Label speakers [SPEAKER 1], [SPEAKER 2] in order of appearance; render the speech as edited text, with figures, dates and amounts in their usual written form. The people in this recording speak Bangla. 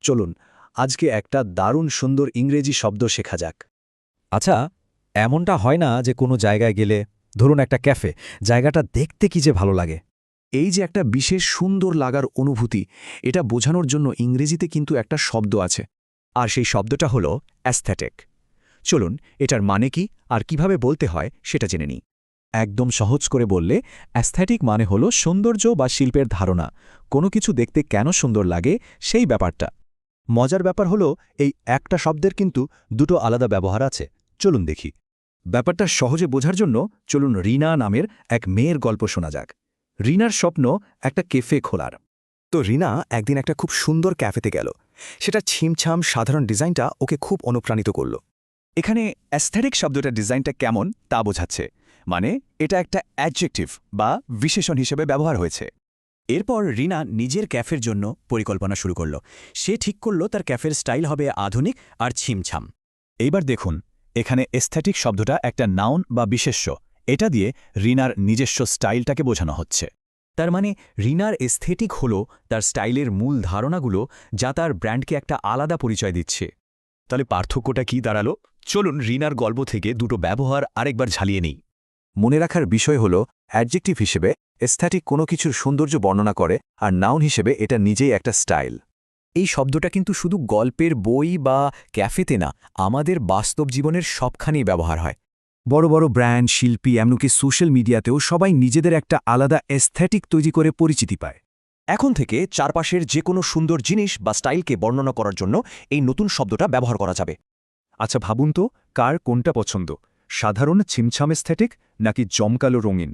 [SPEAKER 1] চলুন আজকে একটা দারুণ সুন্দর ইংরেজি শব্দ শেখা যাক।
[SPEAKER 2] আচ্ছা, এমনটা হয় না যে কোনো জায়গায় গেলে, ধরুন একটা ক্যাফে, জায়গাটা দেখতে কি যে ভালো লাগে।
[SPEAKER 1] এই যে একটা বিশেষ সুন্দর লাগার অনুভূতি, এটা বোঝানোর জন্য ইংরেজিতে কিন্তু একটা শব্দ আছে।
[SPEAKER 3] আর সেই শব্দটা হলো অ্যাস্থেটিক। চলুন এটার মানে কি আর কিভাবে বলতে হয় সেটা জেনে নিই।
[SPEAKER 2] একদম সহজ করে বললে, অ্যাস্থেটিক মানে হলো সৌন্দর্য বা শিল্পের ধারণা, কোনো কিছু দেখতে কেন সুন্দর লাগে সেই ব্যাপারটা।
[SPEAKER 3] মজার ব্যাপার হলো এই একটা শব্দের কিন্তু দুটো আলাদা ব্যবহার আছে। চলুন দেখি। ব্যাপারটা সহজে বোঝার জন্য চলুন রিনা নামের এক মেয়ের গল্প শোনা যাক। রিনার স্বপ্ন একটা ক্যাফে খোলার। তো রিনা একদিন একটা খুব সুন্দর ক্যাফেতে গেল। সেটা ছিমছাম সাধারণ ডিজাইনটা ওকে খুব অনুপ্রাণিত করল। এখানে অ্যাস্থেটিক শব্দটার ডিজাইনটা কেমন তা বোঝাচ্ছে, মানে এটা একটা অ্যাডজেক্টিভ বা বিশেষণ হিসেবে ব্যবহার হয়েছে। এরপর রিনা নিজের ক্যাফের জন্য পরিকল্পনা শুরু করল। সে ঠিক করল তার ক্যাফের স্টাইল হবে আধুনিক আর ছিমছাম। এইবার দেখুন, এখানে এস্থেটিক শব্দটা একটা নাউন বা বিশেষ্য। এটা দিয়ে রিনার নিজস্ব স্টাইলটাকে বোঝানো হচ্ছে। তার মানে রিনার এস্থেটিক হল তার স্টাইলের মূল ধারণাগুলো, যা তার ব্র্যান্ডকে একটা আলাদা পরিচয় দিচ্ছে। তাহলে পার্থক্যটা কি দাঁড়ালো? চলুন রিনার গল্প থেকে দুটো ব্যবহার আরেকবার ঝালিয়ে নিই।
[SPEAKER 4] মনে রাখার বিষয় হল, অ্যাডজেক্টিভ হিসেবে এস্থেটিক কোনো কিছুর সৌন্দর্য বর্ণনা করে, আর নাউন হিসেবে এটা নিজেই একটা স্টাইল।
[SPEAKER 3] এই শব্দটা কিন্তু শুধু গল্পের বই বা ক্যাফেতে না, আমাদের বাস্তব জীবনের সবখানেই ব্যবহার হয়।
[SPEAKER 4] বড় বড় ব্র্যান্ড, শিল্পী, এমনকি সোশ্যাল মিডিয়াতেও সবাই নিজেদের একটা আলাদা এস্থেটিক তৈরি করে পরিচিতি পায়।
[SPEAKER 3] এখন থেকে চারপাশের যে কোনো সুন্দর জিনিস বা স্টাইলকে বর্ণনা করার জন্য এই নতুন শব্দটা ব্যবহার করা যাবে। আচ্ছা ভাবুন তো, কার কোনটা পছন্দ? সাধারণ ছিমছাম এস্থেটিক নাকি জমকালো রঙিন?